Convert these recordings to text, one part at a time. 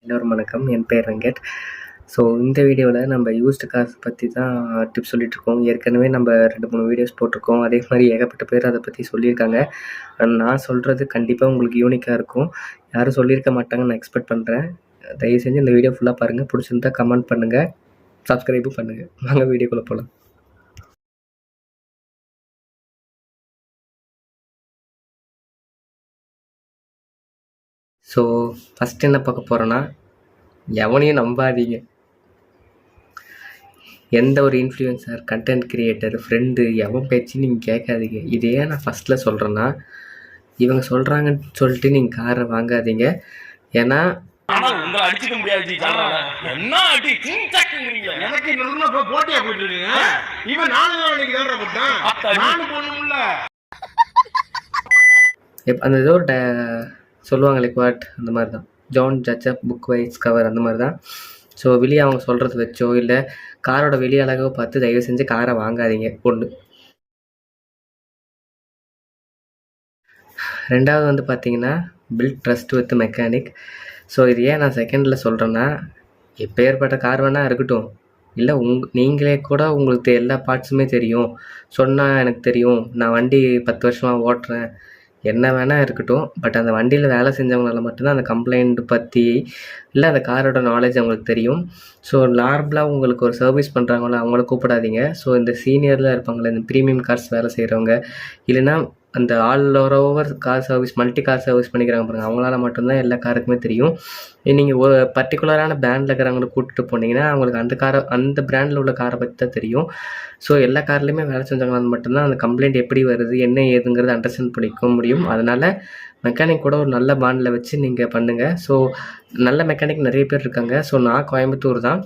எல்லோரும் வணக்கம். என் பெயர் வெங்கட். ஸோ இந்த வீடியோவில் நம்ம யூஸ்டு கார்ஸ் பற்றி தான் டிப்ஸ் சொல்லிகிட்ருக்கோம். ஏற்கனவே நம்ம 2-3 வீடியோஸ் போட்டிருக்கோம். அதே மாதிரி ஏகப்பட்ட பேர் அதை பற்றி சொல்லியிருக்காங்க. நான் சொல்கிறது கண்டிப்பாக உங்களுக்கு யூனிக்காக இருக்கும். யாரும் சொல்லியிருக்க மாட்டாங்கன்னு நான் எக்ஸ்பெக்ட் பண்ணுறேன். தயவு செஞ்சு இந்த வீடியோ ஃபுல்லாக பாருங்கள். பிடிச்சிருந்தா கமெண்ட் பண்ணுங்கள், சப்ஸ்கிரைபும் பண்ணுங்கள். வாங்க வீடியோக்குள்ளே போகலாம். ஸோ ஃபஸ்ட் என்ன பார்க்க போகிறோன்னா, எவனையும் நம்பாதீங்க. எந்த ஒரு இன்ஃப்ளூயன்சர், கண்டென்ட் கிரியேட்டர், ஃப்ரெண்டு எவன் பேச்சு நீங்கள் கேட்காதீங்க. இதே நான் ஃபஸ்ட்டில் சொல்கிறேன்னா, இவங்க சொல்கிறாங்கன்னு சொல்லிட்டு நீங்கள் காரை வாங்காதீங்க. ஏன்னா உங்களை அடிச்சுக்க முடியாது. என்ன அடி எனக்கு போட்டியா போயிட்டு இருக்கீங்க. இவன் நானும் போடணும்ல. அந்த ஏதோ ஒரு சொல்லுவாங்களே குவாட், அந்த மாதிரி தான். ஜான் ஜட்சப் புக் வைஸ் கவர் அந்த மாதிரி தான். ஸோ வெளியே அவங்க சொல்கிறது வச்சோ இல்லை காரோட வெளியே அழகோ பார்த்து தயவு செஞ்சு காரை வாங்காதீங்க. ஒன்று. ரெண்டாவது வந்து பார்த்தீங்கன்னா, build trust with mechanic. So இது ஏன் நான் செகண்டில் சொல்கிறேன்னா, எப்பேற்பட்ட கார் வேணால் இருக்கட்டும், இல்லை நீங்களே கூட உங்களுக்கு எல்லா பார்ட்ஸுமே தெரியும், சொன்னால் எனக்கு தெரியும், நான் வண்டி 10 வருஷமாக ஓட்டுறேன், என்ன வேணால் இருக்கட்டும். பட் அந்த வண்டியில் வேலை செஞ்சவங்களால மட்டும்தான் அந்த கம்ப்ளைண்ட் பற்றி இல்லை அந்த காரோட நாலேஜ் அவங்களுக்கு தெரியும். ஸோ நார்மலாக உங்களுக்கு ஒரு சர்வீஸ் பண்ணுறாங்களோ அவங்கள கூப்பிடாதீங்க. ஸோ இந்த சீனியரில் இருப்பாங்களே, இந்த ப்ரீமியம் கார்ஸ் வேலை செய்கிறவங்க, இல்லைன்னா அந்த all over car service, multi car service பண்ணிக்கிறாங்க பாருங்கள், அவங்களால மட்டும்தான் எல்லா காருக்குமே தெரியும். நீங்கள் ஒரு பர்டிகுலரான பிராண்டில் இருக்கிறவங்களை கூப்பிட்டு போனீங்கன்னா அவங்களுக்கு அந்த பிராண்டில் உள்ள காரை பற்றி தான் தெரியும். ஸோ எல்லா கார்லேயுமே வேலை செஞ்சவங்களால மட்டும்தான் அந்த கம்ப்ளைண்ட் எப்படி வருது, என்ன ஏதுங்கிறது அண்டர்ஸ்டாண்ட் பண்ணிக்க முடியும். அதனால் மெக்கானிக் கூட ஒரு நல்ல பாண்டில் வச்சு நீங்கள் பண்ணுங்கள். ஸோ நல்ல மெக்கானிக் நிறைய பேர் இருக்காங்க. ஸோ நான் கோயம்புத்தூர் தான்,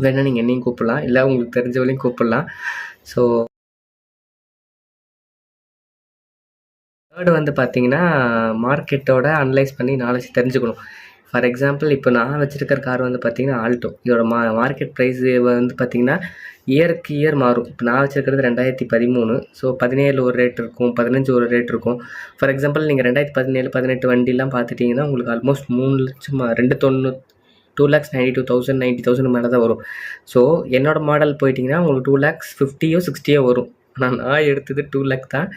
வேணால் நீங்கள் என்னையும் கூப்பிடலாம், இல்லை உங்களுக்கு தெரிஞ்சவளையும் கூப்பிடலாம். ஸோ தேர்டு வந்து பார்த்தீங்கன்னா, மார்க்கெட்டோட அனலைஸ் பண்ணி நாலேஜ் தெரிஞ்சுக்கணும். ஃபார் எக்ஸாம்பிள், இப்போ நான் வச்சுருக்கிற கார் வந்து பார்த்தீங்கன்னா ஆல்டோ. இதோட மார்க்கெட் ப்ரைஸ் வந்து பார்த்தீங்கன்னா இயருக்கு இயர் மாறும். இப்போ நான் வச்சுருக்கிறது 2013. ஸோ 17 ஒரு ரேட் இருக்கும், 15 ஒரு ரேட் இருக்கும். ஃபார் எக்ஸாம்பிள், நீங்கள் 2017, 18 வண்டிலாம் பார்த்துட்டிங்கன்னா உங்களுக்கு ஆல்மோஸ்ட் 3 லட்சம் 2,92,000 90,000 மேலே தான் வரும். ஸோ என்னோடய மாடல் போயிட்டிங்கன்னா உங்களுக்கு 2,50,000 60 வரும். ஆனால் நான் எடுத்தது 2 lakh தான்.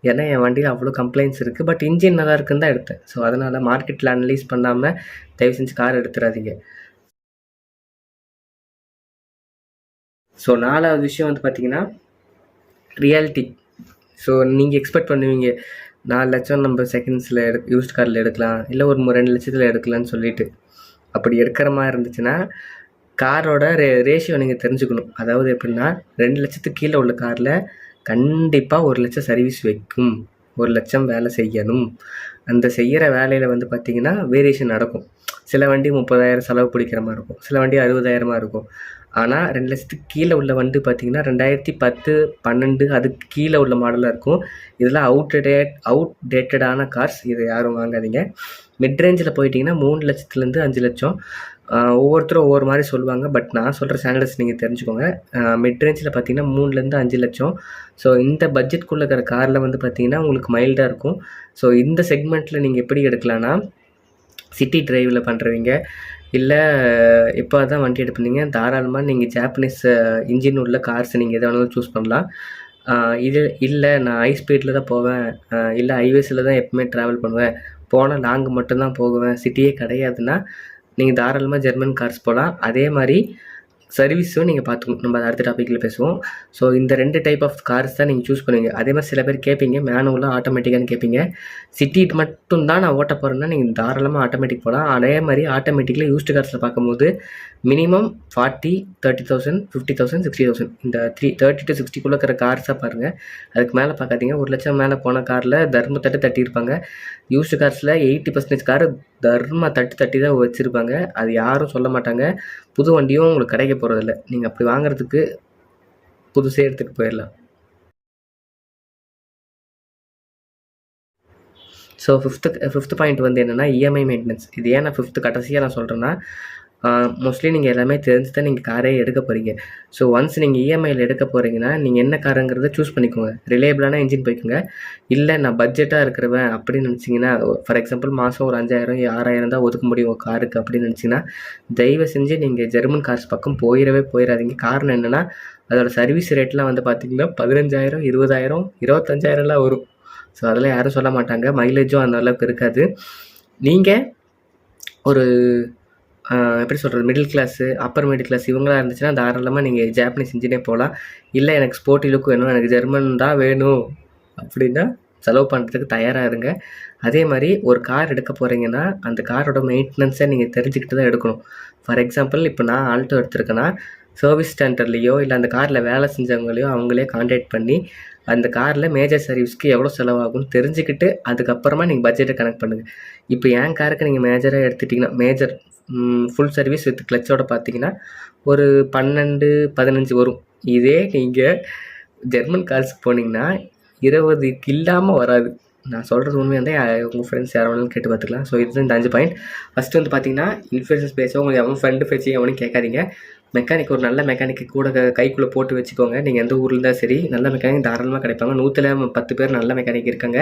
ஏன்னா என் வண்டியில் அவ்வளோ கம்ப்ளைண்ட்ஸ் இருக்குது. பட் இன்ஜின் நல்லா இருக்குன்னு தான் எடுத்தேன். ஸோ அதனால் மார்க்கெட்டில் அனலைஸ் பண்ணாமல் தயவு செஞ்சு கார் எடுத்துடாதீங்க. ஸோ 4வது விஷயம் வந்து பார்த்தீங்கன்னா, ரியாலிட்டி. ஸோ நீங்கள் எக்ஸ்பெக்ட் பண்ணுவீங்க 4 லட்சம் நம்ம செகண்ட்ஸில் யூஸ்ட் காரில் எடுக்கலாம், இல்லை ஒரு 2 லட்சத்தில் எடுக்கலான்னு சொல்லிட்டு. அப்படி எடுக்கிற மாதிரி இருந்துச்சுன்னா காரோட ரேஷியோ நீங்கள் தெரிஞ்சுக்கணும். அதாவது எப்படின்னா, 2 லட்சத்துக்கு கீழே உள்ள காரில் கண்டிப்பாக 1 லட்சம் சர்வீஸ் வைக்கும், 1 லட்சம் வேலை செய்யணும். அந்த செய்கிற வேலையில் வந்து பார்த்திங்கன்னா வேரியேஷன் நடக்கும். சில வண்டி 30,000 செலவு பிடிக்கிற மாதிரி இருக்கும், சில வண்டி 60,000 இருக்கும். ஆனால் 2 லட்சத்துக்கு கீழே உள்ள வண்டி பார்த்திங்கன்னா 2010, 12 அதுக்கு கீழே உள்ள மாடலாக இருக்கும். இதெல்லாம் அவுட் டேட்டடான கார்ஸ். இதை யாரும் வாங்காதீங்க. மிட் ரேஞ்சில் போயிட்டிங்கன்னா 3 லட்சத்துலேருந்து 5 லட்சம். ஒவ்வொருத்தரும் ஒவ்வொரு மாதிரி சொல்லுவாங்க. பட் நான் சொல்கிற ஸ்டாண்டர்ட்ஸ் நீங்கள் தெரிஞ்சுக்கோங்க. மிட் ரேஞ்சில் பார்த்தீங்கன்னா 3லேருந்து 5 லட்சம். ஸோ இந்த பட்ஜெட்குள்ளே இருக்கிற காரில் வந்து பார்த்தீங்கன்னா உங்களுக்கு மைல்டாக இருக்கும். ஸோ இந்த செக்மெண்ட்டில் நீங்கள் எப்படி எடுக்கலான்னா, சிட்டி டிரைவில் பண்ணுறவங்க, இல்லை இப்போ தான் வண்டி எடுப்பீங்க, தாராளமாக நீங்கள் ஜாப்பனீஸ் இன்ஜின் உள்ள கார்ஸ் நீங்கள் எதை வேணாலும் சூஸ் பண்ணலாம். இது இல்லை நான் ஹை ஸ்பீடில் தான் போவேன், இல்லை ஹைவேஸில் தான் எப்பவுமே ட்ராவல் பண்ணுவேன், போனால் லாங்கு மட்டும்தான் போகுவேன், சிட்டியே கிடையாதுன்னா நீங்கள் தாராளமாக ஜெர்மன் கார்ஸ் போகலாம். அதே மாதிரி சர்வீஸும் நீங்கள் பார்த்துக்கணும். நம்ம அதை அடுத்த டாப்பிக்கில் பேசுவோம். ஸோ இந்த 2 டைப் ஆஃப் கார்ஸ் தான் நீங்கள் சூஸ் பண்ணுவீங்க. அதே மாதிரி சில பேர் கேட்பீங்க, மேனுவலாக ஆட்டோமேட்டிக்கானு கேட்பீங்க. சிட்டி மட்டும் தான் நான் ஓட்ட போகிறேன்னா நீங்கள் தாராளமாக ஆட்டோமேட்டிக் போகலாம். அதே மாதிரி ஆட்டோமேட்டிக்கில் யூஸ்டு கார்ஸில் பார்க்கும்போது மினிமம் 40, 30,000, 50,000, 60,000 இந்த 30 to 60 இருக்கிற கார்ஸாக பாருங்கள். அதுக்கு மேலே பார்க்காதீங்க. 1 லட்சம் மேலே போன காரில் தர்ம தட்டியிருப்பாங்க. யூஸ்டு கார்ஸில் 80% கார் தர்ம தட்டி தான் வச்சுருப்பாங்க. அது யாரும் சொல்ல மாட்டாங்க. புது வண்டியும் உங்களுக்கு கிடைக்க போகிறதில்ல. நீங்கள் அப்படி வாங்குறதுக்கு புதுசே எடுத்துகிட்டு போயிடலாம். ஸோ ஃபிஃப்த்து பாயிண்ட் வந்து என்னென்னா, இஎம்ஐ மெயின்டெனன்ஸ். இது ஏன் நான் 5th கடைசியாக நான் சொல்கிறேன்னா, மோஸ்ட்லி நீங்கள் எல்லாமே தெரிஞ்சு தான் நீங்கள் காரே எடுக்க போகிறீங்க. ஸோ ஒன்ஸ் நீங்கள் இஎம்ஐயில் எடுக்க போகிறீங்கன்னா நீங்கள் என்ன காருங்கிறத சூஸ் பண்ணிக்கோங்க. ரிலையபிளான இன்ஜின் போய்க்குங்க. இல்லை நான் பட்ஜெட்டாக இருக்கிறவன் அப்படின்னு நினச்சிங்கன்னா, ஃபார் எக்ஸாம்பிள் மாதம் ஒரு 5000 6000 தான் ஒதுக்க முடியும் ஒரு காருக்கு அப்படின்னு நினச்சிங்கன்னா, தயவு செஞ்சு நீங்கள் ஜெர்மன் கார்ஸ் பக்கம் போயிடாதீங்க. காரணம் என்னென்னா, அதோட சர்வீஸ் ரேட்லாம் வந்து பார்த்திங்கன்னா 15,000 20,000 25,000லாம் வரும். ஸோ அதெல்லாம் யாரும் சொல்ல மாட்டாங்க. மைலேஜும் அந்த அளவுக்கு இருக்காது. நீங்கள் ஒரு எப்படி சொல்கிறது, middle class upper middle class இவங்களாம் இருந்துச்சுன்னா தாராளமாக நீங்கள் ஜாப்பனீஸ் இன்ஜினே போகலாம். இல்லை எனக்கு ஸ்போர்ட்டி லுக் வேணும், எனக்கு ஜெர்மன் தான் வேணும் அப்படின்னா செலவு பண்ணுறதுக்கு தயாராக இருங்க. அதே மாதிரி ஒரு கார் எடுக்க போகிறீங்கன்னா அந்த காரோட மெயின்டெனன்ஸை நீங்கள் தெரிஞ்சுக்கிட்டு தான் எடுக்கணும். ஃபார் எக்ஸாம்பிள் இப்போ நான் ஆல்டோ எடுத்திருக்கேன்னா சர்வீஸ் சென்டர்லேயோ இல்லை அந்த காரில் வேலை செஞ்சவங்களையோ அவங்களே கான்டாக்ட் பண்ணி அந்த காரில் மேஜர் சர்வீஸ்க்கு எவ்வளோ செலவாகும்னு தெரிஞ்சுக்கிட்டு அதுக்கப்புறமா நீங்கள் பட்ஜெட்டை கனெக்ட் பண்ணுங்கள். இப்போ என் காருக்கு நீங்கள் மேஜராக எடுத்துட்டிங்கன்னா மேஜர் ஃபுல் சர்வீஸ் வித் கிளச்சோட பார்த்தீங்கன்னா ஒரு 12-15 வரும். இதே நீங்கள் ஜெர்மன் கார்ஸுக்கு போனீங்கன்னா 20க்கு இல்லாமல் வராது. நான் சொல்கிறது உண்மையாக இருந்தால் உங்கள் ஃப்ரெண்ட்ஸ் யாரை வேணாலும் கேட்டு பார்த்துக்கலாம். ஸோ இது இந்த 5 பாயிண்ட். ஃபஸ்ட்டு வந்து பார்த்தீங்கன்னா இன்ஃப்ளூயன்ஸ் பேச உங்களுக்கு எவன் ஃப்ரெண்டு பேச்சு எவனும் கேட்காதீங்க. மெக்கானிக் ஒரு நல்ல மெக்கானிக்கு கூட கைக்குள்ளே போட்டு வச்சுக்கோங்க. நீங்கள் எந்த ஊரில் இருந்தால் சரி நல்ல மெக்கானிக் தாராளமாக கிடைப்பாங்க. 110 பேர் நல்ல மெக்கானிக் இருக்காங்க,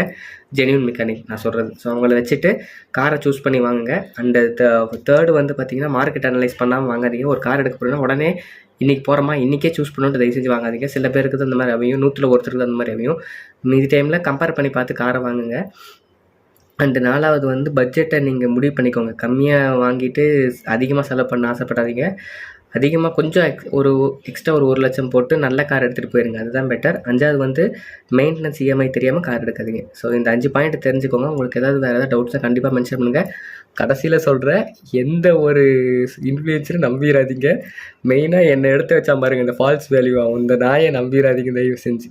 ஜென்யூன் மெக்கானிக் நான் சொல்கிறது. ஸோ அவங்கள வச்சுட்டு காரை சூஸ் பண்ணி வாங்குங்க. அண்ட் தேர்டு வந்து பார்த்தீங்கன்னா மார்க்கெட் அனலைஸ் பண்ணாமல் வாங்காதீங்க. ஒரு கார் எடுக்க போகிறீங்கன்னா உடனே இன்றைக்கி போகிறோமா இன்றைக்கே சூஸ் பண்ணணுன்ட்டு தயவு செஞ்சு வாங்காதீங்க. சில பேருக்கு தான் அந்த மாதிரி அமையும், 100ல் ஒருத்தருக்கு அந்த மாதிரி அமையும். மீதி டைமில் கம்பேர் பண்ணி பார்த்து காரை வாங்குங்க. அண்டு 4வது வந்து பட்ஜெட்டை நீங்கள் முடிவு பண்ணிக்கோங்க. கம்மியாக வாங்கிட்டு அதிகமாக செலவு பண்ண ஆசைப்படாதீங்க. அதிகமாக கொஞ்சம் ஒரு எக்ஸ்ட்ரா ஒரு 1 லட்சம் போட்டு நல்ல கார் எடுத்துகிட்டு போயிருங்க, அதுதான் பெட்டர். 5வது வந்து மெயின்டெனன்ஸ் இஎம்ஐ தெரியாமல் கார் எடுக்காதீங்க. ஸோ இந்த 5 பாயிண்ட் தெரிஞ்சுக்கோங்க. உங்களுக்கு வேறு ஏதாவது டவுட்ஸை கண்டிப்பாக மென்ஷன் பண்ணுங்கள். கடைசியில் சொல்கிற எந்த ஒரு இன்ஃப்ளூயன்ஸரும் நம்பிடாதீங்க. மெயினாக என்னை எடுத்து வச்சா பாருங்கள் இந்த ஃபால்ஸ் வேல்யூ, அந்த நாயை நம்பிடாதீங்க தயவு செஞ்சு.